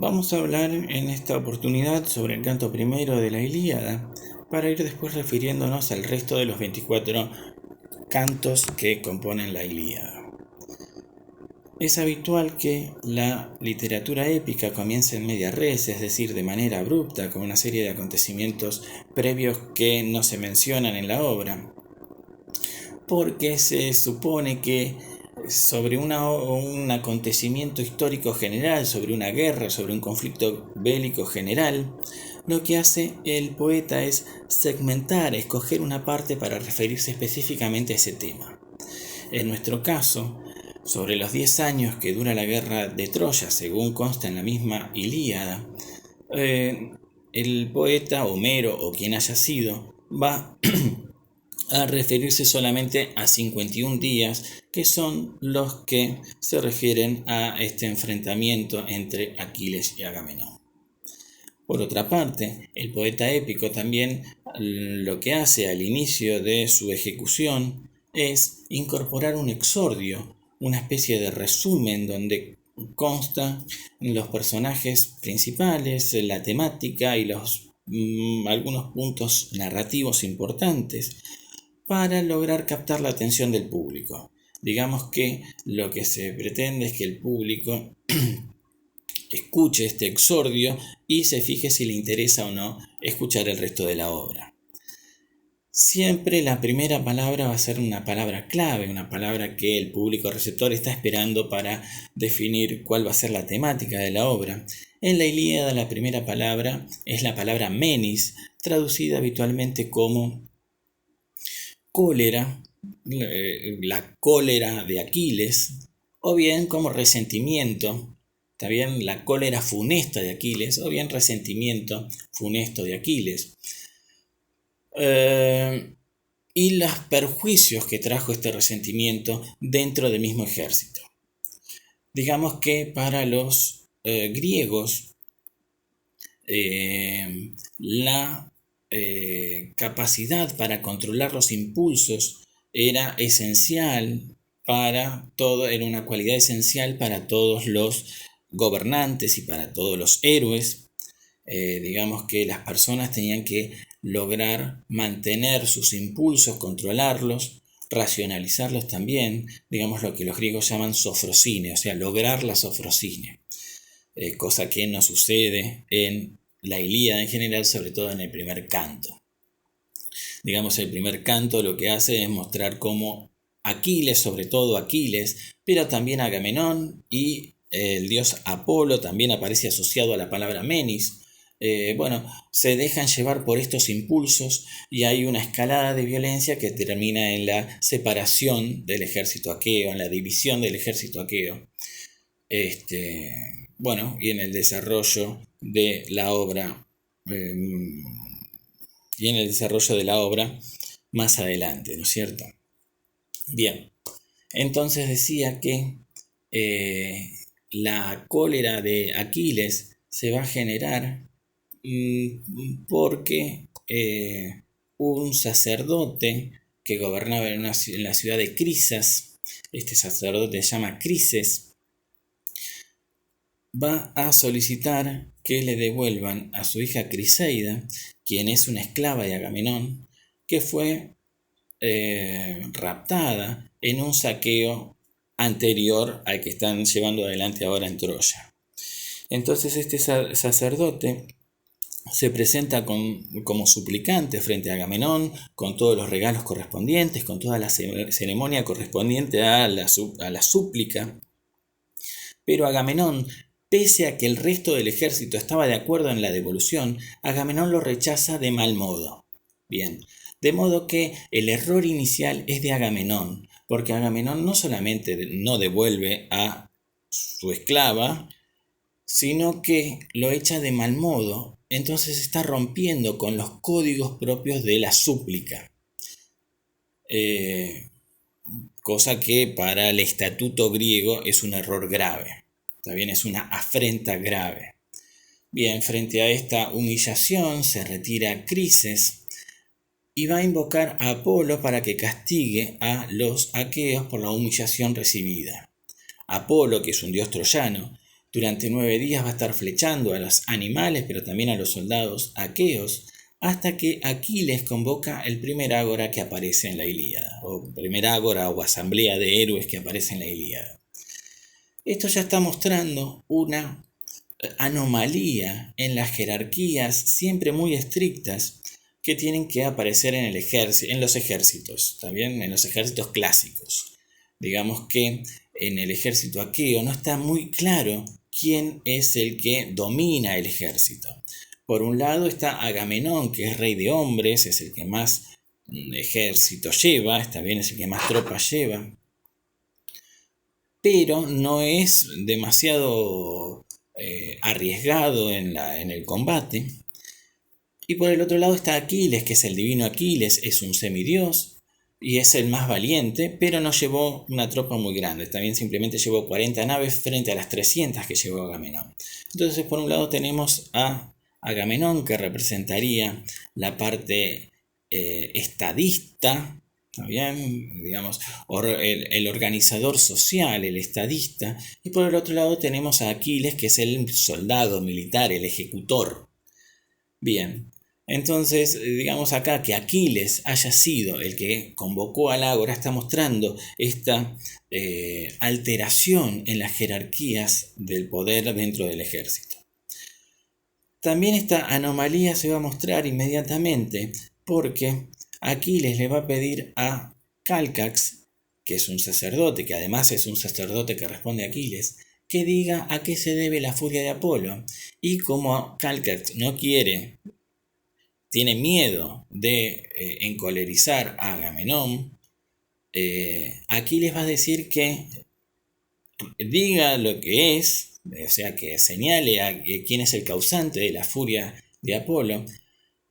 Vamos a hablar en esta oportunidad sobre el canto primero de la Ilíada, para ir después refiriéndonos al resto de los 24 cantos que componen la Ilíada. Es habitual que la literatura épica comience en media res, es decir, de manera abrupta, con una serie de acontecimientos previos que no se mencionan en la obra, porque se supone que sobre un acontecimiento histórico general, sobre una guerra, sobre un conflicto bélico general, lo que hace el poeta es segmentar, escoger una parte para referirse específicamente a ese tema. En nuestro caso, sobre los 10 años que dura la guerra de Troya, según consta en la misma Ilíada, el poeta Homero o quien haya sido va a referirse solamente a 51 días, que son los que se refieren a este enfrentamiento entre Aquiles y Agamenón. Por otra parte, el poeta épico también lo que hace al inicio de su ejecución es incorporar un exordio, una especie de resumen donde consta los personajes principales, la temática y algunos puntos narrativos importantes para lograr captar la atención del público. Digamos que lo que se pretende es que el público escuche este exordio y se fije si le interesa o no escuchar el resto de la obra. Siempre la primera palabra va a ser una palabra clave, una palabra que el público receptor está esperando para definir cuál va a ser la temática de la obra. En la Ilíada la primera palabra es la palabra menis, traducida habitualmente como cólera, la cólera de Aquiles, o bien como resentimiento, también la cólera funesta de Aquiles, o bien resentimiento funesto de Aquiles. Y los perjuicios que trajo este resentimiento dentro del mismo ejército. Digamos que para los griegos la capacidad para controlar los impulsos era esencial para todo, era una cualidad esencial para todos los gobernantes y para todos los héroes. Digamos que las personas tenían que lograr mantener sus impulsos, controlarlos, racionalizarlos también, digamos lo que los griegos llaman sofrosine, o sea, lograr la sofrosine, cosa que no sucede en la Ilíada en general, sobre todo en el primer canto. Digamos, el primer canto lo que hace es mostrar cómo Aquiles, sobre todo Aquiles, pero también Agamenón y el dios Apolo también aparece asociado a la palabra menis. Se dejan llevar por estos impulsos y hay una escalada de violencia que termina en la separación del ejército aqueo, en la división del ejército aqueo. Y en el desarrollo de la obra más adelante, ¿no es cierto? Bien, entonces decía que la cólera de Aquiles se va a generar porque un sacerdote que gobernaba en la ciudad de Crisas, este sacerdote se llama Crises, va a solicitar que le devuelvan a su hija Criseida, quien es una esclava de Agamenón, que fue raptada en un saqueo anterior al que están llevando adelante ahora en Troya. Entonces este sacerdote se presenta como suplicante frente a Agamenón, con todos los regalos correspondientes, con toda la ceremonia correspondiente a la súplica. Pero Agamenón, pese a que el resto del ejército estaba de acuerdo en la devolución, Agamenón lo rechaza de mal modo. Bien, de modo que el error inicial es de Agamenón, porque Agamenón no solamente no devuelve a su esclava, sino que lo echa de mal modo, entonces está rompiendo con los códigos propios de la súplica. Cosa que para el estatuto griego es un error grave, también es una afrenta grave. Bien, frente a esta humillación se retira Crises y va a invocar a Apolo para que castigue a los aqueos por la humillación recibida. Apolo, que es un dios troyano, Durante 9 días va a estar flechando a los animales, pero también a los soldados aqueos, hasta que Aquiles convoca el primer ágora que aparece en la Ilíada, o primer ágora o asamblea de héroes que aparece en la Ilíada. Esto ya está mostrando una anomalía en las jerarquías siempre muy estrictas que tienen que aparecer en los ejércitos, también en los ejércitos clásicos. Digamos que en el ejército aqueo no está muy claro quién es el que domina el ejército. Por un lado está Agamenón, que es rey de hombres, es el que más ejército lleva, también es el que más tropas lleva, pero no es demasiado arriesgado en el combate. Y por el otro lado está Aquiles, que es el divino Aquiles, es un semidios y es el más valiente, pero no llevó una tropa muy grande, también simplemente llevó 40 naves frente a las 300 que llevó Agamenón. Entonces por un lado tenemos a Agamenón, que representaría la parte estadista, ¿bien? Digamos, el organizador social, el estadista, y por el otro lado tenemos a Aquiles, que es el soldado militar, el ejecutor. Bien, entonces digamos acá que Aquiles haya sido el que convocó al ágora está mostrando esta alteración en las jerarquías del poder dentro del ejército. También esta anomalía se va a mostrar inmediatamente porque Aquiles le va a pedir a Calcax, que es un sacerdote, que además es un sacerdote que responde a Aquiles, que diga a qué se debe la furia de Apolo. Y como Calcax no quiere, tiene miedo de encolerizar a Agamenón, Aquiles va a decir que diga lo que es, o sea, que señale a quién es el causante de la furia de Apolo,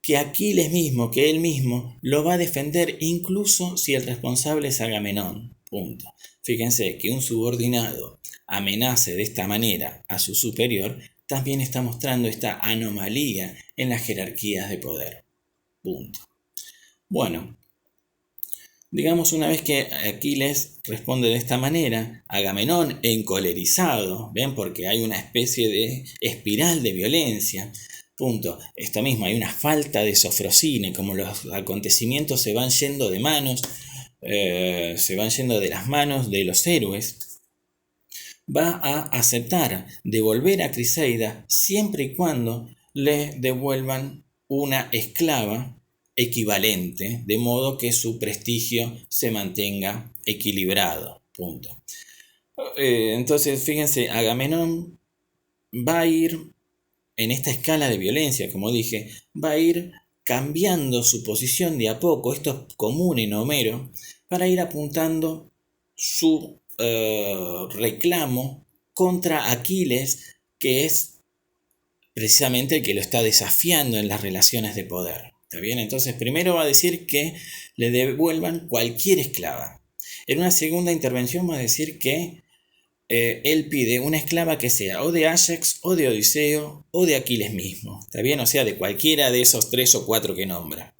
que Aquiles mismo, que él mismo, lo va a defender incluso si el responsable es Agamenón. Punto. Fíjense que un subordinado amenace de esta manera a su superior, también está mostrando esta anomalía en las jerarquías de poder. Punto. Bueno, digamos una vez que Aquiles responde de esta manera, Agamenón encolerizado, ¿ven? Porque hay una especie de espiral de violencia. Punto. Esto mismo, hay una falta de sofrosine, como los acontecimientos se van yendo de manos, se van yendo de las manos de los héroes, va a aceptar devolver a Criseida siempre y cuando le devuelvan una esclava equivalente, de modo que su prestigio se mantenga equilibrado. Punto. Entonces, fíjense, Agamenón va a ir en esta escala de violencia, como dije, va a ir cambiando su posición de a poco, esto es común en Homero, para ir apuntando su reclamo contra Aquiles, que es precisamente el que lo está desafiando en las relaciones de poder. ¿Está bien? Entonces primero va a decir que le devuelvan cualquier esclava. En una segunda intervención va a decir que él pide una esclava que sea o de Áyax, o de Odiseo, o de Aquiles mismo. ¿Está bien? O sea, de cualquiera de esos 3 o 4 que nombra.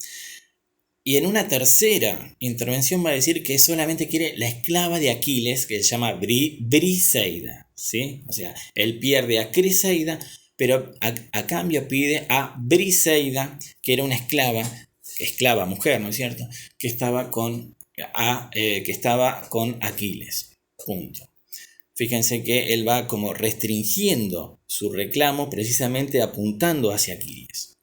Y en una tercera intervención va a decir que solamente quiere la esclava de Aquiles, que se llama Briseida, ¿sí? O sea, él pierde a Criseida, pero a cambio pide a Briseida, que era una esclava mujer, ¿no es cierto? Que estaba con Aquiles. Punto. Fíjense que él va como restringiendo su reclamo precisamente apuntando hacia Aquiles.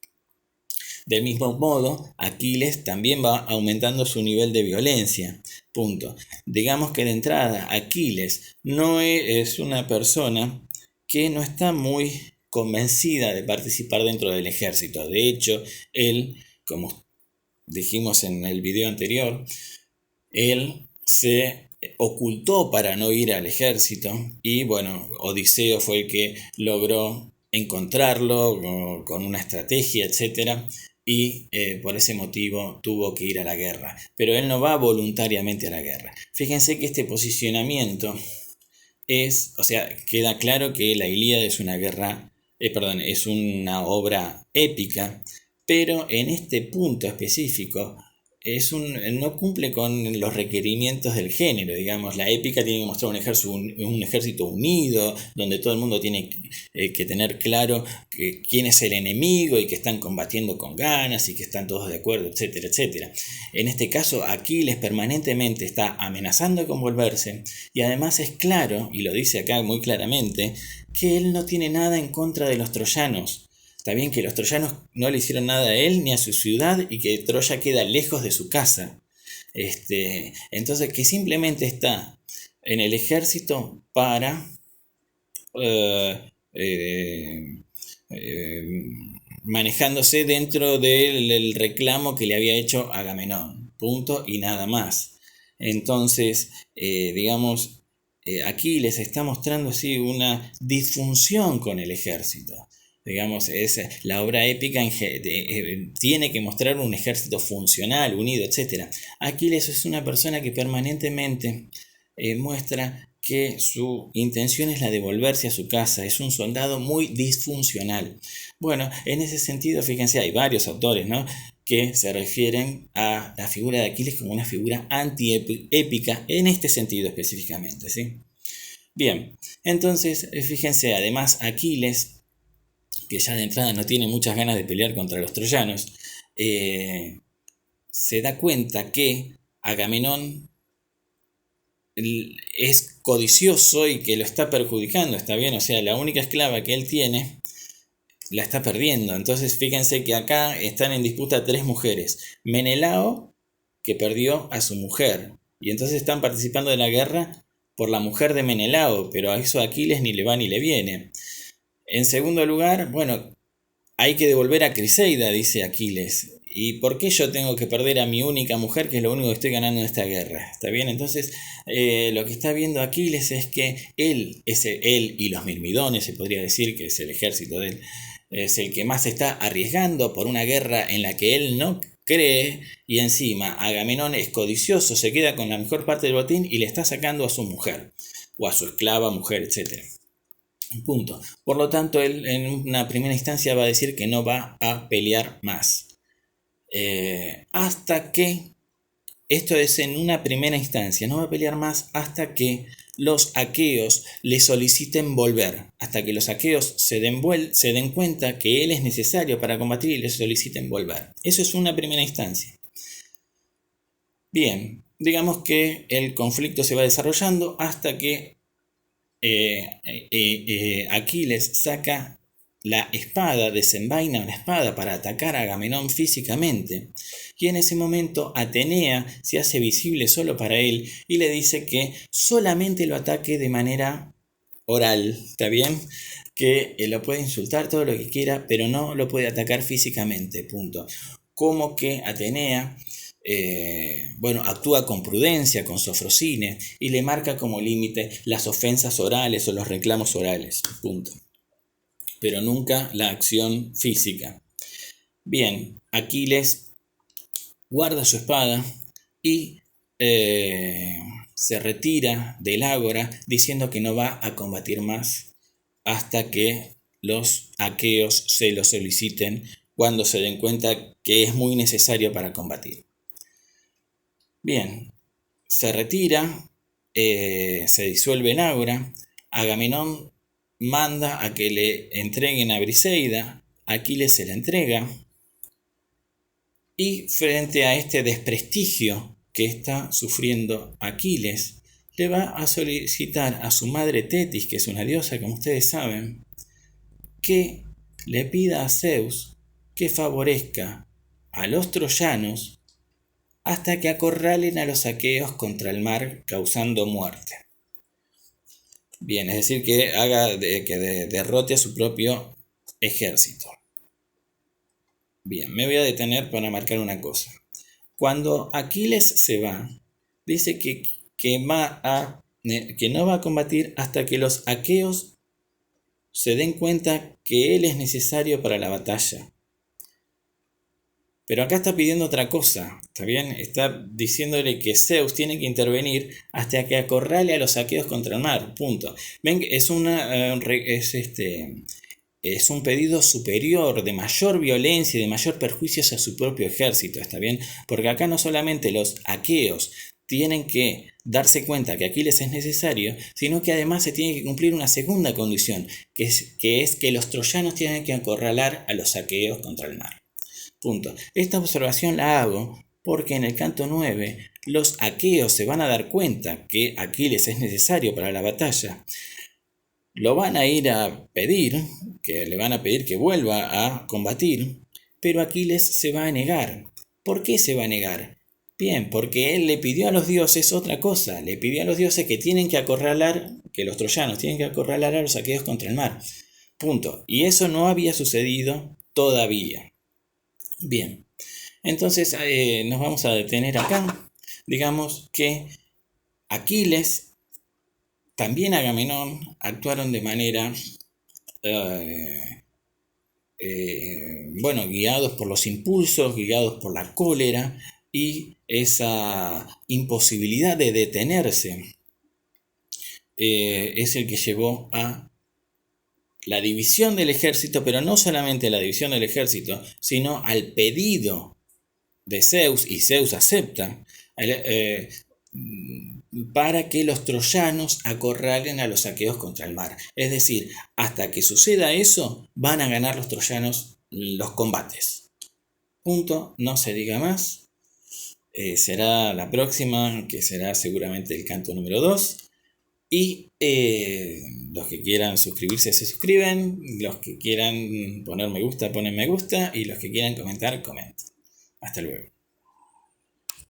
Del mismo modo, Aquiles también va aumentando su nivel de violencia. Punto. Digamos que de entrada Aquiles no es una persona que no está muy convencida de participar dentro del ejército. De hecho, él, como dijimos en el video anterior, él se ocultó para no ir al ejército y bueno, Odiseo fue el que logró encontrarlo con una estrategia, etc. Y por ese motivo tuvo que ir a la guerra. Pero él no va voluntariamente a la guerra. Fíjense que este posicionamiento o sea, queda claro que la Ilíada es una es una obra épica, pero en este punto específico no cumple con los requerimientos del género, digamos. La épica tiene que mostrar un ejército unido, donde todo el mundo tiene que tener claro quién es el enemigo y que están combatiendo con ganas y que están todos de acuerdo, etcétera, etcétera. En este caso, Aquiles permanentemente está amenazando con volverse, y además es claro, y lo dice acá muy claramente, que él no tiene nada en contra de los troyanos. Está bien que los troyanos no le hicieron nada a él ni a su ciudad y que Troya queda lejos de su casa. Entonces que simplemente está en el ejército para eh, eh, eh, manejándose dentro del reclamo que le había hecho Agamenón. Punto y nada más. Entonces, digamos, aquí les está mostrando así una disfunción con el ejército. Digamos, la obra épica tiene que mostrar un ejército funcional, unido, etc. Aquiles es una persona que permanentemente muestra que su intención es la de volverse a su casa, es un soldado muy disfuncional. Bueno, en ese sentido, fíjense, hay varios autores, ¿no?, que se refieren a la figura de Aquiles como una figura antiépica en este sentido específicamente, ¿sí? Bien, entonces, fíjense, además Aquiles, que ya de entrada no tiene muchas ganas de pelear contra los troyanos, se da cuenta que Agamenón es codicioso y que lo está perjudicando, está bien, o sea, la única esclava que él tiene la está perdiendo. Entonces fíjense que acá están en disputa 3 mujeres. Menelao, que perdió a su mujer, y entonces están participando de la guerra por la mujer de Menelao, pero a eso a Aquiles ni le va ni le viene. En segundo lugar, bueno, hay que devolver a Criseida, dice Aquiles. ¿Y por qué yo tengo que perder a mi única mujer, que es lo único que estoy ganando en esta guerra? ¿Está bien? Entonces, lo que está viendo Aquiles es que él y los mirmidones, se podría decir, que es el ejército de él, es el que más se está arriesgando por una guerra en la que él no cree, y encima Agamenón es codicioso, se queda con la mejor parte del botín y le está sacando a su mujer, o a su esclava mujer, etc. Punto. Por lo tanto, él en una primera instancia va a decir que no va a pelear más. Hasta que, esto es en una primera instancia, no va a pelear más hasta que los aqueos le soliciten volver, hasta que los aqueos se den cuenta que él es necesario para combatir y le soliciten volver. Eso es una primera instancia. Bien, digamos que el conflicto se va desarrollando hasta que Aquiles saca la espada, desenvaina una espada para atacar a Agamenón físicamente, y en ese momento Atenea se hace visible solo para él y le dice que solamente lo ataque de manera oral, ¿está bien? Que lo puede insultar todo lo que quiera, pero no lo puede atacar físicamente, punto. Como que Atenea actúa con prudencia, con sofrosine, y le marca como límite las ofensas orales o los reclamos orales, punto. Pero nunca la acción física. Bien, Aquiles guarda su espada y se retira del ágora diciendo que no va a combatir más hasta que los aqueos se lo soliciten cuando se den cuenta que es muy necesario para combatir. Bien, se retira, se disuelve el ágora, Agamenón manda a que le entreguen a Briseida, Aquiles se la entrega, y frente a este desprestigio que está sufriendo Aquiles, le va a solicitar a su madre Tetis, que es una diosa, como ustedes saben, que le pida a Zeus que favorezca a los troyanos hasta que acorralen a los aqueos contra el mar, causando muerte. Bien, es decir, que derrote a su propio ejército. Bien, me voy a detener para marcar una cosa. Cuando Aquiles se va, dice que no va a combatir hasta que los aqueos se den cuenta que él es necesario para la batalla. Pero acá está pidiendo otra cosa, ¿está bien? Está diciéndole que Zeus tiene que intervenir hasta que acorrale a los aqueos contra el mar, punto. Ven, es un pedido superior, de mayor violencia y de mayor perjuicio a su propio ejército, ¿está bien? Porque acá no solamente los aqueos tienen que darse cuenta que Aquiles es necesario, sino que además se tiene que cumplir una segunda condición, que es que los troyanos tienen que acorralar a los aqueos contra el mar. Punto. Esta observación la hago porque en el canto 9 los aqueos se van a dar cuenta que Aquiles es necesario para la batalla. Lo van a ir a pedir, que le van a pedir que vuelva a combatir, pero Aquiles se va a negar. ¿Por qué se va a negar? Bien, porque él le pidió a los dioses otra cosa, le pidió a los dioses que tienen que acorralar, que los troyanos tienen que acorralar a los aqueos contra el mar. Punto. Y eso no había sucedido todavía. Bien, entonces nos vamos a detener acá. Digamos que Aquiles, también Agamenón, actuaron de manera, guiados por los impulsos, guiados por la cólera y esa imposibilidad de detenerse, es el que llevó a la división del ejército, pero no solamente la división del ejército, sino al pedido de Zeus, y Zeus acepta, para que los troyanos acorralen a los aqueos contra el mar. Es decir, hasta que suceda eso, van a ganar los troyanos los combates. Punto, no se diga más. Será la próxima, que será seguramente el canto número 2. Y los que quieran suscribirse se suscriben, los que quieran poner me gusta ponen me gusta, y los que quieran comentar comentan. Hasta luego.